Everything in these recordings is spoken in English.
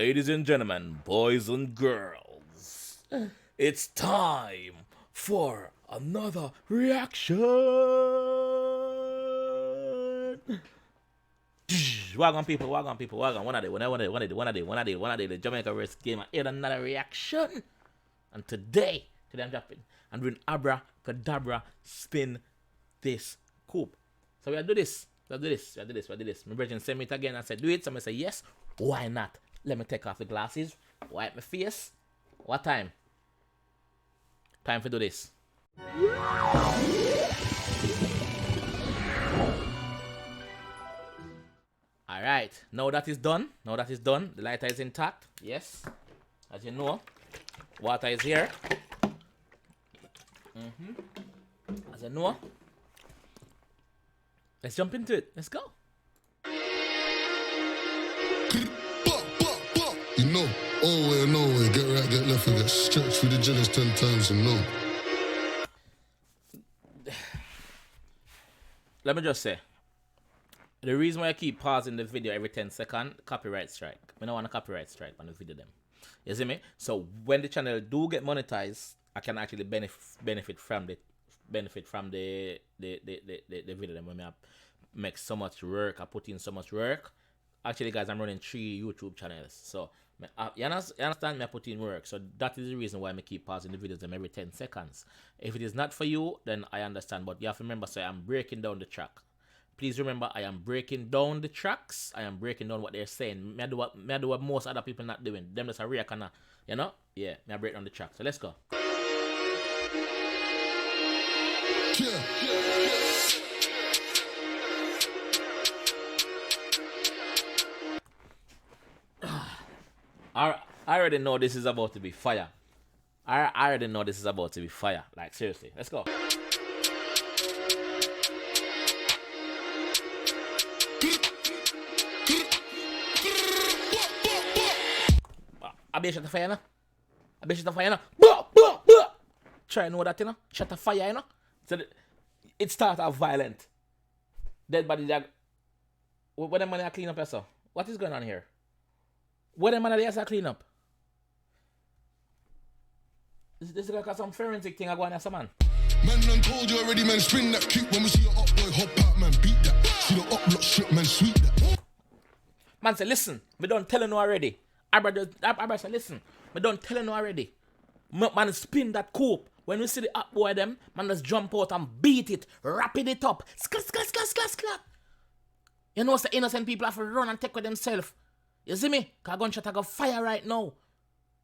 Ladies and gentlemen, boys and girls, it's time for another reaction. Welcome people, welcome people, welcome. One of the Jamaica vs. game. I had another reaction. And today I'm dropping. I'm doing Abra, Cadabra, spin this coupe. So we'll do this. We'll do this. My brethren sent me it again and said, do it. So I say, yes, why not? Let me take off the glasses, wipe my face. What time? Time to do this. Alright, now that is done. The lighter is intact. Yes. As you know, water is here. As you know. Let's jump into it. Let's go. You know, all way or no way, get right, get left, and get stretched through the jealous 10 times and no. Let me just say, the reason why I keep pausing the video every 10 seconds, copyright strike. I don't want a copyright strike on the video them. You see me? So when the channel do get monetized, I can actually benefit from the video them. When I make so much work, I put in so much work. Actually, guys, I'm running 3 YouTube channels. So you understand me? I put in work. So that is the reason why I keep pausing the videos them every 10 seconds. If it is not for you, then I understand. But you have to remember, so I'm breaking down the track. Please remember, I am breaking down the tracks. I am breaking down what they're saying. Me do what most other people not doing. Them just a react and you know? Yeah, me I break down the track. So let's go. I already know this is about to be fire. I already know this is about to be fire. Like, seriously. Let's go. I be shut the fire, Try to know that, you know? Shut the fire, you know? So it starts out violent. Dead body jag. What the man clean up yourself? What is going on here? What the man are clean up? This is like some forensic thing I go on as a man. Man done told you already, man, spin that cute when we see your up boy hop out, man, beat that. See the up block strip, man, sweep that. Man say, listen, me don't tell you already. Abra say, listen, me don't tell you already. Man spin that coupe. When we see the up boy them, man just jump out and beat it, wrapping it up. Sklat. You know, the innocent people have to run and take with themselves. You see me? Cause gunshot I got fire right now.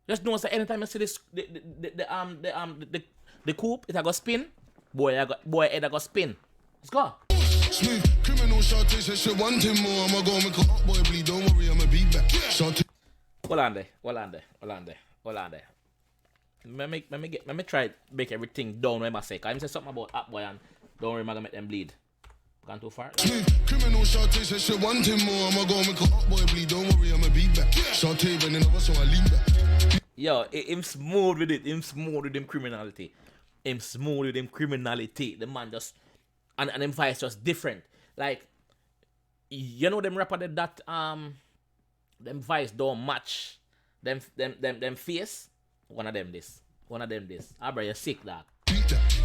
Just know that anytime you see this the coupe, it a go spin. Boy head a go spin. Let's go. Smooth criminal shot say she want him more. I'ma go make a up boy bleed. Don't worry, I'ma be back. Shot. Hold on there. Let me try to make everything down when I say. Cause I say something about up boy and don't worry, I'm gonna make them bleed. Gone too far. Smooth criminal shot say she want him more. I'ma go make a up boy bleed. Don't worry, I'ma be back. Shot when you know so I lean back. Yo, him smooth with it. Him smooth with him criminality. The man just and them voice just different. Like, you know them rapper that them voice don't match them face. One of them this. Abra, you're sick, dog.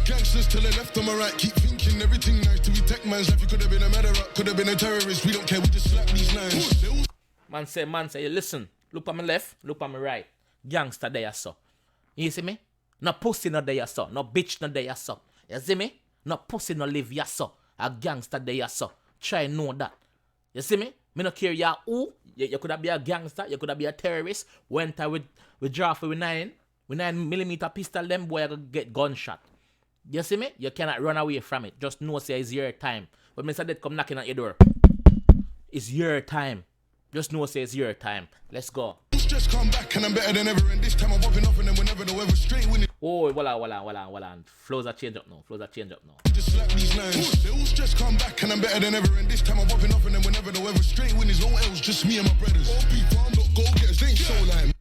Gangsters to the left or my right, keep thinking everything nice to be tech man's life. You could have been a murderer, could have been a terrorist. We don't care, we just slap these lines. Man say, listen, look on my left, look on my right. Gangster there, so. You see me? No pussy no there, so. No bitch no there, so. You see me? No pussy no live, ya, so. A gangster there, so. Try know that. You see me? Me no care ya who. You could have be a gangster, you could have be a terrorist. Went with draw for with 9mm pistol, them boy I go get gunshot. You see me? You cannot run away from it. Just know say it's your time. But Mr. Dead come knocking at your door. It's your time. Just know say it's your time. Let's go. Just come back and I'm better than ever. And this time I'm popping off and then whenever the weather straight winning. Oh, hold on. Flows are change up now. Just slap these lines. They all just come back and I'm better than ever. And this time I'm popping off and then whenever the weather straight win is no else. Just me and my brothers. All people, I'm not go-getters. They ain't so like.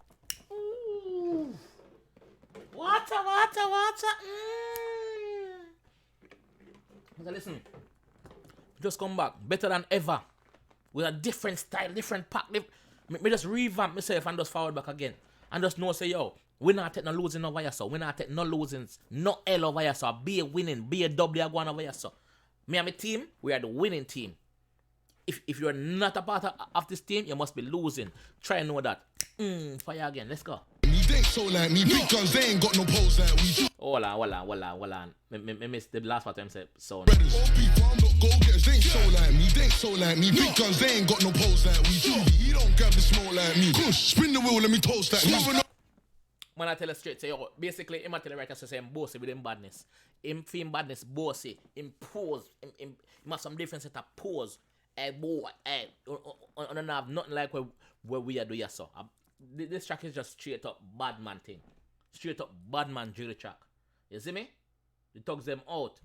Ooh. Water. Listen. Just come back. Better than ever. With a different style, different pack. Me just revamp myself and just forward back again. And just know say, yo, we not take no losing over here, so. We not take no losings, no L over here, so. Be a winning, be a W going over here, so. Me and my team, we are the winning team. If you're not a part of this team, you must be losing. Try and know that. Fire again, let's go. They ain't so like me, big guns, they ain't got no pose like we do. Hold on. Me missed the last part of him so. Brothers, all people, I'm not go-getters, they ain't so like me, big guns, they ain't got no pose like we do. He don't grab the smoke like me. Kush, spin the wheel, let me toast that. When I tell you straight, say, yo, basically, him I tell you right, I say, him bossy with him badness. Him feel badness, bossy, him pose, him have some different set of pose. Hey, boy, hey, I don't have nothing like where we are doing so. This track is just straight up bad man thing. Straight up bad man drill track. You see me? It tugs them out.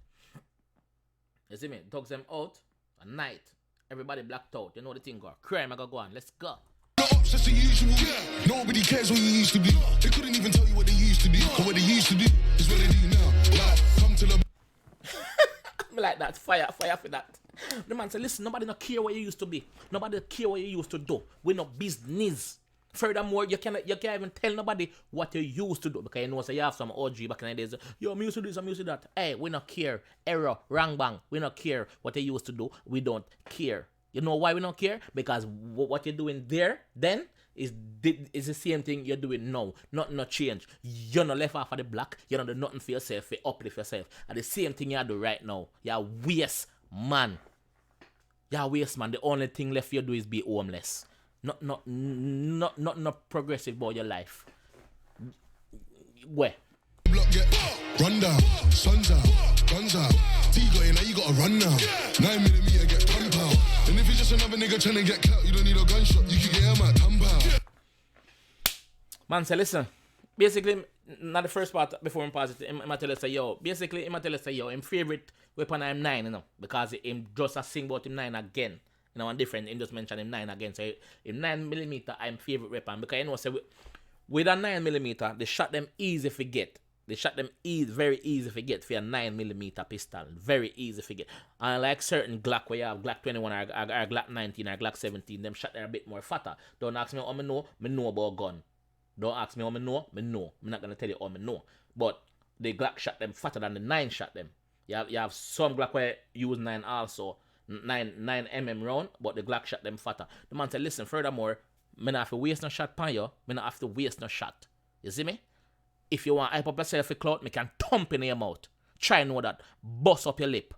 You see me? It tugs them out at night. Everybody blacked out. You know the thing go. Crime, I gotta go on. Let's go. That's the usual. Nobody cares what you used to be. They couldn't even tell you what they used to be. Or what they used to do is what they do now. Like, come to the... I'm like that. Fire for that. The man said, listen, nobody not care what you used to be. Nobody care what you used to do. We no business. Furthermore, you can't even tell nobody what you used to do. Because you know, so you have some OG back in the days. Yo, I'm used to this, I'm used to that. Hey, we not care. Error, wrong bang. We not care what you used to do. We don't care. You know why we don't care? Because what you're doing there, then, is the same thing you're doing now. Nothing not change. You're not left off of the block. You're not doing nothing for yourself, for uplift yourself. And the same thing you do right now. You're waste, man. You're waste, man. The only thing left you do is be homeless. Not progressive about your life. Where? Block get run down, sun's out, guns out. T got in, now you gotta run now. 9mm get pump out. And if you're just another nigga trying to get cut, you don't need a gunshot. You can get him at thumb out. Man, say listen. Basically, not the first part before him pass it. I'ma tell you say yo. Basically, I'ma tell you say yo. Him favorite weapon I'm 9, you know, because him just a sing about him 9 again. You know, one different. Him just mention him 9 again. So him 9mm I'm favorite weapon because you know say with a 9mm, they shot them easy to get. They shot them very easy to get for a 9mm pistol. Very easy to get. And like certain Glock where you have Glock 21 or Glock 19 or Glock 17, them shot them a bit more fatter. Don't ask me how I know about gun. Don't ask me how I know. I'm not going to tell you how I know. But the Glock shot them fatter than the 9 shot them. You have some Glock where use 9 also. 9mm round, but the Glock shot them fatter. The man said, listen, furthermore, me not have to waste no shot pan you. Me not have to waste no shot. You see me? If you want to hype up yourself a clout, me can thump in your mouth. Try know that. Bust up your lip.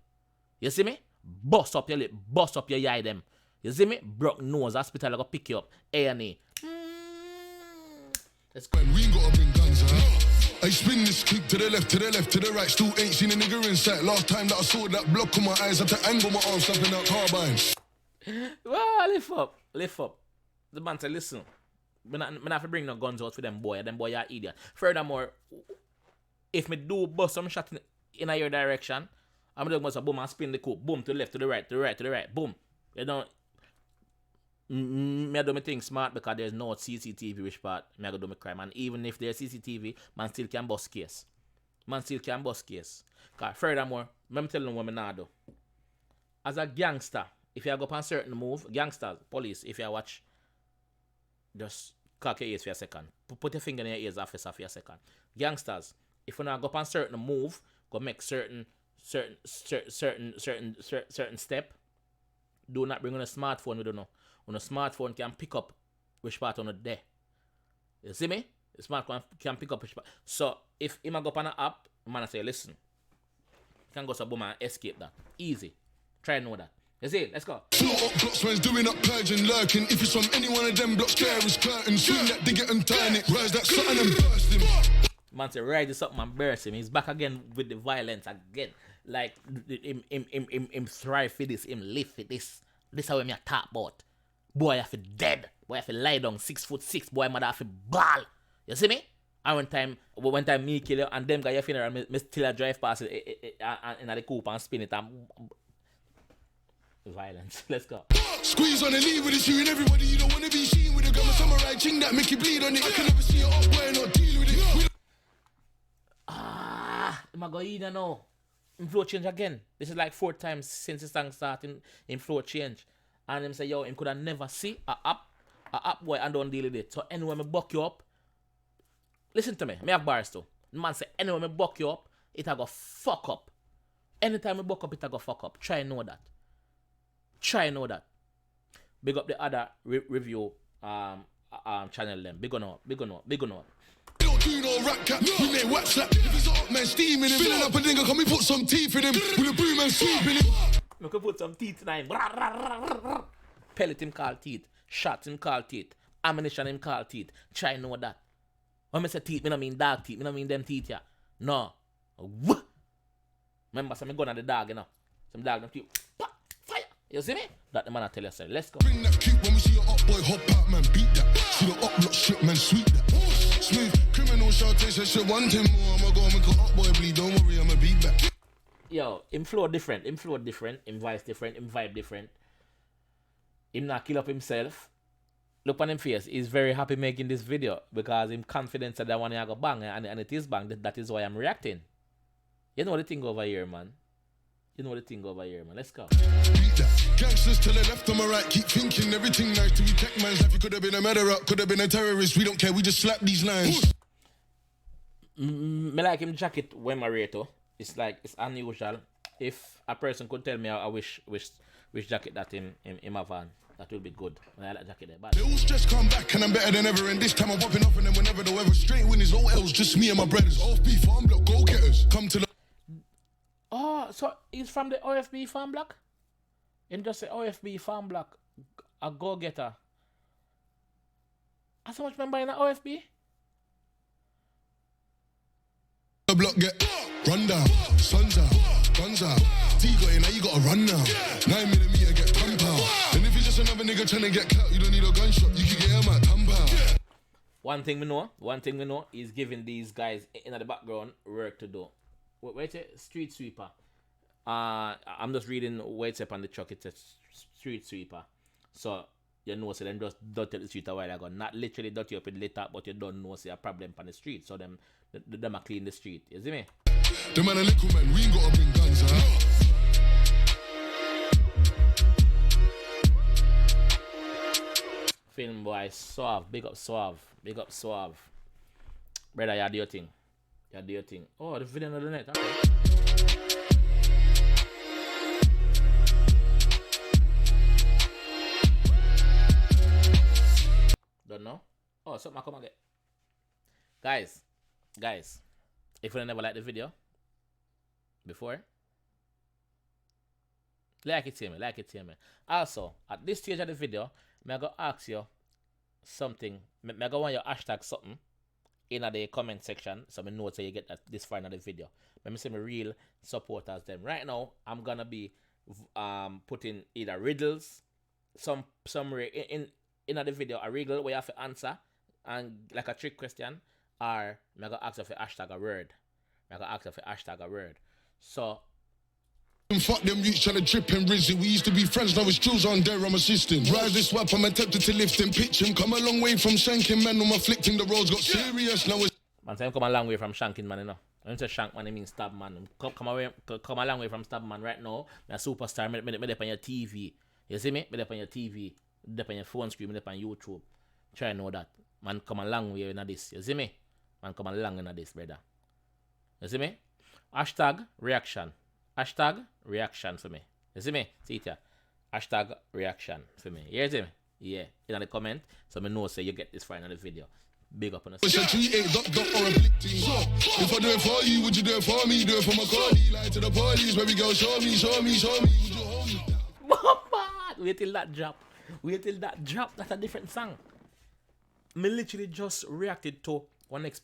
You see me? Bust up your lip. Bust up your eye them. You see me? Broke nose. Hospital I go pick you up. A&E. Let's go. We ain't gotta bring guns, huh? I spin this clip to the left, to the right. Still ain't seen a nigga in sight. Last time that I saw that block on my eyes, I had to angle my arms up in that carbine. Well, lift up. The man said, listen. Me not have to bring no guns out for them boy. Them boy are idiot. Furthermore, if me do bust some shot in your direction, I'm doing a boom and spin the coupe. Boom to the left, to the right. Boom. You don't. Me do me thing smart because there's no CCTV which part me do me crime. And even if there's CCTV, man still can bust case. Cause furthermore, I'm telling you what me not do. As a gangster, if you go up on certain move, gangsters, police, if you watch, just cock your ears for a second. Put your finger in your ears, officer, for a second. Gangsters, if you not go up on certain move, go make certain step. Do not bring on a smartphone. We don't know. On a smartphone can pick up which part on the day. You see me? The smartphone can pick up which part. So if you go up on an app, man say, listen, you can go to boom and escape that. Easy. Try and know that. You see, let's go. Float up blocks, man's doing up purging, lurking. If it's on any one of them blocks, there is curtain. Swing that, dig it and turn it. Rise that something and burst him. Man say, rise this up and burst him. He's back again with the violence again. Like, him thrive for this, him live for this. This is how me talk about. Boy, I have to dead. Boy, I have to lie down 6'6". Boy, mother have to ball. You see me? And one time me kill you and them got your funeral, me still drive past it in the coupe and spin it and violence. Let's go. Squeeze on the lead with the shoe and everybody you don't want to be seen with a gun. Samurai ching that make you bleed on it. I can never see it up where not deal with it. Am I going to now? In flow change again. This is like 4 times since the song started in flow change. And him say, yo, him could have never see a app a up boy and don't deal with it. So anyway, me buck you up. Listen to me. Me have bars too. The man say anyway, me buck you up, it a go fuck up. Anytime me buck up, it a go fuck up. Try know that. Try know that. Big up the other review channel them. Big on up. Don't do no rap cap, we make wax slap. If he's up, man, steaming him. Filling up a nigga, can we put some teeth in him? With a broom and sweeping him. We can put some teeth in him. Pellet him call teeth. Shots him call teeth. Ammunition him call teeth. Try know that. When I say teeth, I don't mean dog teeth. I don't mean them teeth here. No. Remember, some gun at the dog, you know. Some dog, them teeth. Fire. You see me? That the man I tell you, sir. Let's go. Bring that cute when we see your up boy hop out, man, beat that. See the up block shit, man, sweep that. Smooth, criminal shout, taste that shit, one thing more. I'ma go make a up boy bleed, don't worry, I'ma beat back. Yo, him flow different, him voice different, him vibe different. Him not kill up himself. Look on him face, he's very happy making this video because him confident that one I go bang and it is bang. That is why I'm reacting. You know the thing over here, man. Let's go. Beat that. Gangsters to the left, on my right, keep thinking everything nice to be tech man's life. You could have been a murderer, could have been a terrorist. We don't care, we just slap these lines. Me like him jacket when my rate. It's like it's unusual. If a person could tell me I wish jacket that in my van, that would be good. I like jacket there. But they all just come back and I'm better than ever. And this time I'm popping off and then whenever the weather straight win is all else, just me and my brothers. OFB farm block, go getters. Come to the oh, so he's from the OFB farm block? Him just say OFB farm block, a go-getter. How so much member in the OFB? the block get run down, suns out, guns out. 𝐂𝐀𝐏𝐿, now you gotta run now. 9mm get pump out. And if you're just another nigga trying to get cut, you don't need a gunshot, you can get him at thumb out. One thing we know is giving these guys in the background work to do. Wait a street sweeper. I'm just reading wait up on the truck, it's a street sweeper. So you know, so them just dirty the street a while ago. Not literally dirty up in later, but you don't know see a problem on the street. So them are clean the street. You see me? The man a little man, we ain't gotta bring guns, huh? Film boy, Suave, big up Suave. Brother, you do your thing. Oh, the villain of the net, okay. Don't know? Oh, something I come and get. Guys, if you never liked the video before, like it to me. Also, at this stage of the video, I'm going to ask you something. I'm going to want your hashtag something in the comment section so I know so you get this far in the video. Let me say my real supporters them. Right now, I'm going to be putting either riddles, some in the video, a riddle where you have to answer and like a trick question, or I'm going to ask you for hashtag a word. So fuck them youths trying to drip and rinse it. We used to be friends, now it's Jules on there, I'm assisting. Rise this swap, I'm tempted to lift him, pitch him. Come a long way from shanking, man, I'm afflicting. The roads got serious, now it's... Man, say come a long way from shanking, man, you know. When you say shank, man, it means stab, man. Come a long way from stab, man. Right now, I'm a superstar, me up on your TV. You see me? Me up on your TV, me up on your phone screen, me up on YouTube. Try to know that. Man, come a long way in this. You see me? Man, come a long in this, brother. You see me? Hashtag reaction for me. You see me? See it here. Hashtag reaction for me. You see me? Yeah. In the comment, so I know say you get this far in the video. Big up on us. If I do it for you, would you do it for me? Do it for my car. Lie to the police, baby girl, show me. Would you hold me down? Wait till that drop. That's a different song. Me literally just reacted to one next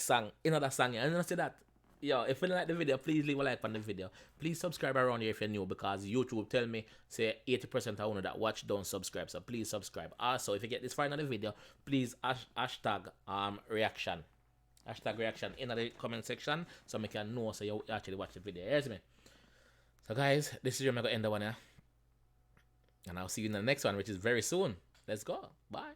song, another song. And I say that. Yo, if you like the video, please leave a like on the video. Please subscribe around here if you're new, because YouTube tell me say 80% of you that watch don't subscribe. So please subscribe. Also, if you get this far in the video, please hashtag reaction. Hashtag reaction in the comment section so I can know so you actually watch the video. Here's me. So guys, this is where I'm gonna end the one here. And I'll see you in the next one, which is very soon. Let's go. Bye.